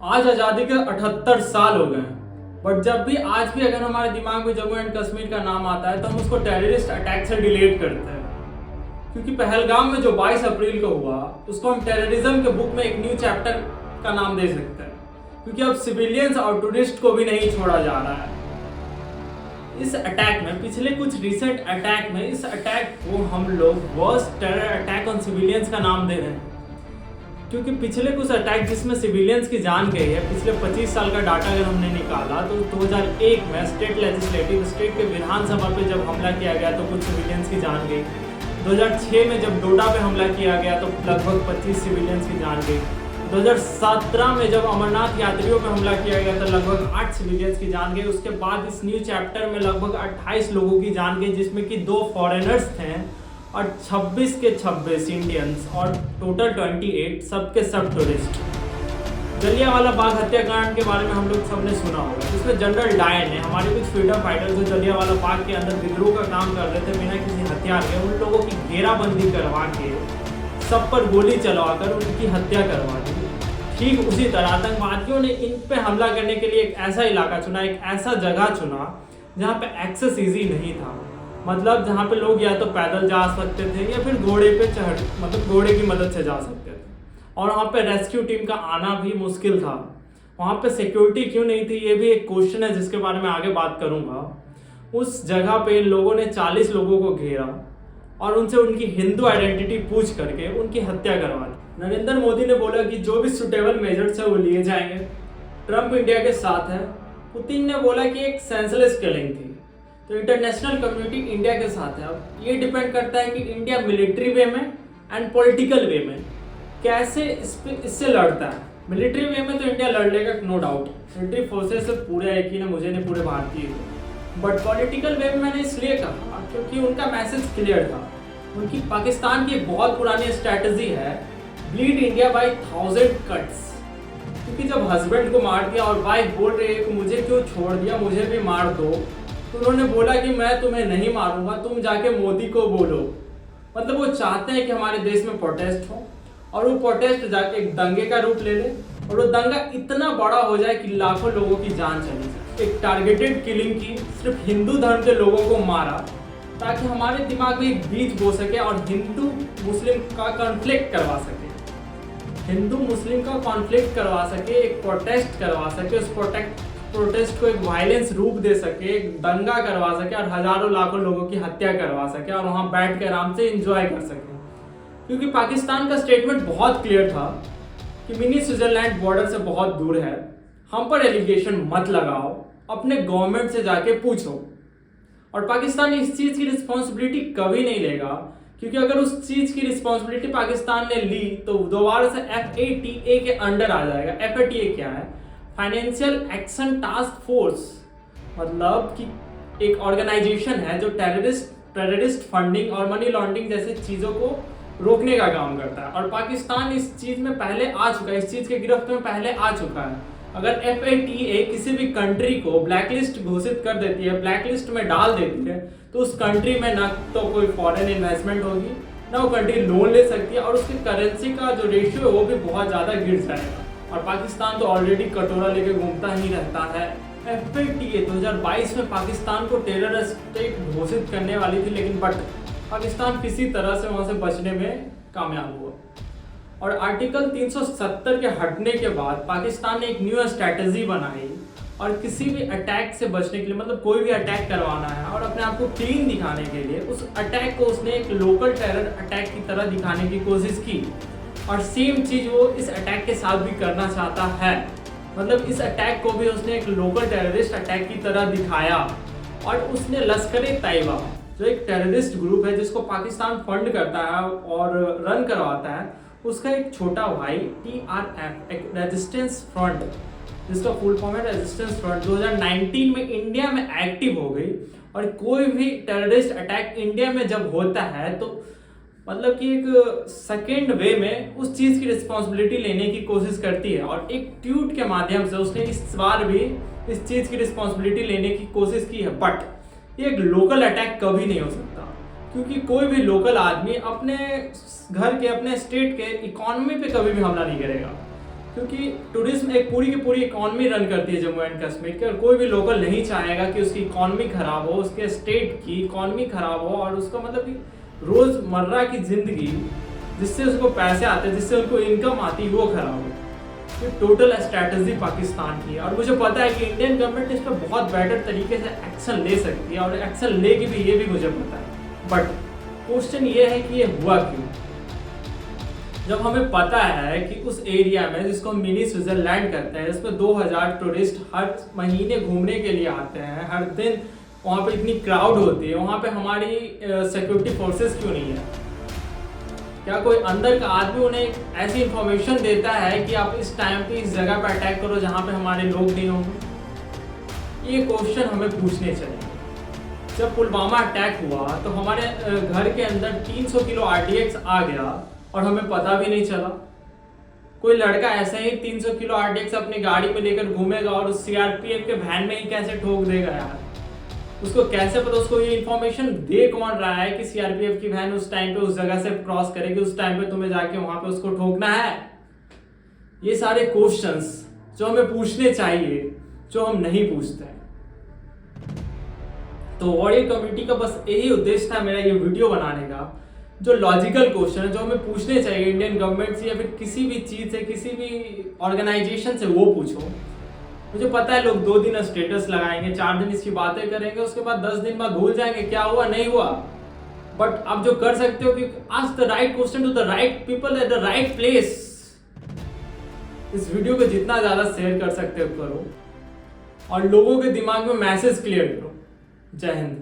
आज आज़ादी के 78 साल हो गए हैं। बट जब भी आज भी अगर हमारे दिमाग में जम्मू एंड कश्मीर का नाम आता है तो हम उसको टेररिस्ट अटैक से रिलेट करते हैं, क्योंकि पहलगाम में जो 22 अप्रैल को हुआ उसको हम टेररिज्म के बुक में एक न्यू चैप्टर का नाम दे सकते हैं, क्योंकि अब सिविलियंस और टूरिस्ट को भी नहीं छोड़ा जा रहा है। इस अटैक में पिछले कुछ रिसेंट अटैक में इस अटैक को हम लोग worst terror attack on civilians का नाम दे रहे हैं, क्योंकि पिछले कुछ अटैक जिसमें सिविलियंस की जान गई है, पिछले 25 साल का डाटा अगर हमने निकाला तो 2001 में स्टेट लेजिस्लेटिव स्टेट के विधानसभा पे जब हमला किया गया तो कुछ सिविलियंस की जान गई। 2006 में जब डोडा पे हमला किया गया तो लगभग 25 सिविलियंस की जान गई। 2017 में जब अमरनाथ यात्रियों पर हमला किया गया तो लगभग 8 सिविलियंस की जान गई। उसके बाद इस न्यू चैप्टर में लगभग 28 लोगों की जान गई, जिसमें कि 2 फॉरेनर्स थे और 26 के 26 इंडियंस और टोटल 28 सबके सब टूरिस्ट। जलियांवाला बाग हत्याकांड के बारे में हम लोग सबने सुना होगा, जिसमें जनरल डायर ने हमारे कुछ फ्रीडम फाइटर्स जो जलियांवाला बाग के अंदर विद्रोह का काम कर रहे थे बिना किसी हथियार के, उन लोगों की घेराबंदी करवा के सब पर गोली चलवाकर उनकी हत्या करवा दी। ठीक उसी तरह आतंकवादियों ने इन पे हमला करने के लिए एक ऐसा इलाका चुना, एक ऐसा जगह चुना जहाँ पे एक्सेस ईजी नहीं था, मतलब जहाँ पे लोग या तो पैदल जा सकते थे या फिर घोड़े पे मतलब घोड़े की मदद से जा सकते थे, और वहाँ पे रेस्क्यू टीम का आना भी मुश्किल था। वहाँ पे सिक्योरिटी क्यों नहीं थी, ये भी एक क्वेश्चन है जिसके बारे में आगे बात करूँगा। उस जगह पे इन लोगों ने 40 लोगों को घेरा और उनसे उनकी हिंदू आइडेंटिटी पूछ करके उनकी हत्या करवा दी। नरेंद्र मोदी ने बोला कि जो भी सुटेबल मेजर्स है वो लिए जाएंगे। ट्रंप इंडिया के साथ है। पुतिन ने बोला कि एक सेंसलेस किलिंग थी। तो इंटरनेशनल कम्युनिटी इंडिया के साथ है। अब ये डिपेंड करता है कि इंडिया मिलिट्री वे में एंड पॉलिटिकल वे में कैसे इससे लड़ता है। मिलिट्री वे में तो इंडिया लड़ लेगा, नो डाउट। मिलिट्री फोर्सेस से पूरे यकीन है मुझे नहीं, पूरे भारतीय को। बट पॉलिटिकल वे में मैंने इसलिए कहा क्योंकि उनका मैसेज क्लियर था। उनकी पाकिस्तान की एक बहुत पुरानी स्ट्रैटेजी है, ब्लीड इंडिया बाय 1000 कट्स। क्योंकि जब हस्बैंड को मार दिया और वाइफ बोल रही है कि मुझे क्यों छोड़ दिया, मुझे भी मार दो, तो उन्होंने बोला कि मैं तुम्हें नहीं मारूंगा, तुम जाके मोदी को बोलो। मतलब वो चाहते हैं कि हमारे देश में प्रोटेस्ट हो और वो प्रोटेस्ट जाके एक दंगे का रूप ले ले और वो दंगा इतना बड़ा हो जाए कि लाखों लोगों की जान चली जाए। एक टारगेटेड किलिंग की, सिर्फ हिंदू धर्म के लोगों को मारा ताकि हमारे दिमाग में एक बीज बो सके और हिंदू मुस्लिम का कॉन्फ्लिक्ट करवा सके, हिंदू मुस्लिम का कॉन्फ्लिक्ट करवा सके, एक प्रोटेस्ट करवा सके, उस प्रोटेस्ट को एक वायलेंस रूप दे सके, एक दंगा करवा सके और हजारों लाखों लोगों की हत्या करवा सके और वहां बैठ के आराम से एंजॉय कर सके। क्योंकि पाकिस्तान का स्टेटमेंट बहुत क्लियर था कि मिनी स्विट्जरलैंड बॉर्डर से बहुत दूर है, हम पर एलिगेशन मत लगाओ, अपने गवर्नमेंट से जाके पूछो। और पाकिस्तान इस चीज की रिस्पॉन्सिबिलिटी कभी नहीं लेगा, क्योंकि अगर उस चीज की रिस्पॉन्सिबिलिटी पाकिस्तान ने ली तो दोबारा से FATA के अंडर आ जाएगा। FATA क्या है? फाइनेंशियल एक्शन टास्क फोर्स, मतलब कि एक ऑर्गेनाइजेशन है जो टेररिस्ट फंडिंग और मनी लॉन्ड्रिंग जैसे चीजों को रोकने का काम करता है। और पाकिस्तान इस चीज में पहले आ चुका है, इस चीज के गिरफ्त में पहले आ चुका है। अगर FATA किसी भी कंट्री को ब्लैकलिस्ट घोषित कर देती है, ब्लैकलिस्ट में डाल देती है, तो उस कंट्री में ना तो कोई फॉरेन इन्वेस्टमेंट होगी, ना वो कंट्री लोन ले सकती है और उसकी करेंसी का जो रेशियो है वो भी बहुत ज़्यादा गिर जाएगा। और पाकिस्तान तो ऑलरेडी कटोरा लेके घूमता ही रहता है। FATA 2022 में पाकिस्तान को टेरर स्टेट घोषित करने वाली थी, लेकिन बट पाकिस्तान किसी तरह से वहाँ से बचने में कामयाब हुआ। और आर्टिकल 370 के हटने के बाद पाकिस्तान ने एक न्यू स्ट्रैटेजी बनाई और किसी भी अटैक से बचने के लिए, मतलब कोई भी अटैक करवाना है और अपने आप को क्लीन दिखाने के लिए, उस अटैक को उसने एक लोकल टेरर अटैक की तरह दिखाने की कोशिश की। और सेम चीज़ वो इस अटैक के साथ भी करना चाहता है, मतलब इस अटैक को भी उसने एक लोकल टेररिस्ट अटैक की तरह दिखाया। और उसने लश्कर-ए-तैयबा जो एक टेररिस्ट ग्रुप है जिसको पाकिस्तान फंड करता है और रन करवाता है, उसका एक छोटा भाई TRF, एक रेजिस्टेंस फ्रंट, जिसका फुल फॉर्म है रेजिस्टेंस फ्रंट, 2019 में इंडिया में एक्टिव हो गई। और कोई भी टेररिस्ट अटैक इंडिया में जब होता है तो मतलब कि एक सेकेंड वे में उस चीज़ की रिस्पॉन्सिबिलिटी लेने की कोशिश करती है। और एक ट्वीट के माध्यम से उसने इस बार भी इस चीज़ की रिस्पॉन्सिबिलिटी लेने की कोशिश की है। बट ये एक लोकल अटैक कभी नहीं हो सकता, क्योंकि कोई भी लोकल आदमी अपने घर के, अपने स्टेट के इकोनॉमी पे कभी भी हमला नहीं करेगा। क्योंकि टूरिज्म एक पूरी की पूरी इकॉनमी रन करती है जम्मू एंड कश्मीर की, और कोई भी लोकल नहीं चाहेगा कि उसकी इकॉनमी खराब हो, उसके स्टेट की इकॉनमी खराब हो, और उसका मतलब कि रोज़मर्रा की ज़िंदगी जिससे उसको पैसे आते हैं, जिससे उनको इनकम आती है, वो खराब हो। ये टोटल स्ट्रैटेजी पाकिस्तान की है, और मुझे पता है कि इंडियन गवर्नमेंट इस पर बहुत बेटर तरीके से एक्शन ले सकती है, और एक्शन लेगी भी, ये भी मुझे पता है। बट क्वेश्चन ये है कि ये हुआ क्यों? जब हमें पता है कि उस एरिया में, जिसको मिनी स्विट्जरलैंड कहते हैं, इसमें 2000 टूरिस्ट हर महीने घूमने के लिए आते हैं, हर दिन वहाँ पे इतनी क्राउड होती है, वहाँ पे हमारी सिक्योरिटी फोर्सेस क्यों नहीं है? क्या कोई अंदर का आदमी उन्हें ऐसी इंफॉर्मेशन देता है कि आप इस टाइम पे इस जगह पे अटैक करो जहाँ पे हमारे लोग नहीं होंगे? ये क्वेश्चन हमें पूछने चाहिए। जब पुलवामा अटैक हुआ तो हमारे घर के अंदर 300 किलो RDX आ गया और हमें पता भी नहीं चला। कोई लड़का ऐसे ही 300 किलो RDX अपनी गाड़ी में लेकर घूमेगा और उस CRPF के वैन में ही कैसे ठोक देगा यार? उसको कैसे पता? उसको ये इन्फॉर्मेशन दे कौन रहा है कि CRPF की वैन उस टाइम पे उस जगह से क्रॉस करेगी, उस टाइम पे तुम्हें जाके वहां पे उसको ठोकना है? ये सारे क्वेश्चंस जो हमें पूछने चाहिए, जो हम नहीं पूछते हैं। तो वॉरियर कम्युनिटी का बस यही उद्देश्य था मेरा ये वीडियो बनाने का, जो लॉजिकल क्वेश्चन है जो हमें पूछने चाहिए इंडियन गवर्नमेंट से या फिर किसी भी चीज़ से, किसी भी ऑर्गेनाइजेशन से, वो पूछो। मुझे पता है लोग 2 दिन स्टेटस लगाएंगे, 4 दिन इसकी बातें करेंगे, उसके बाद 10 दिन बाद भूल जाएंगे क्या हुआ नहीं हुआ। बट आप जो कर सकते हो कि ask the right question to the right people at the right place. इस वीडियो को जितना ज़्यादा शेयर कर सकते हो करो, और लोगों के दिमाग में मैसेज क्लियर करो। जय हिंद।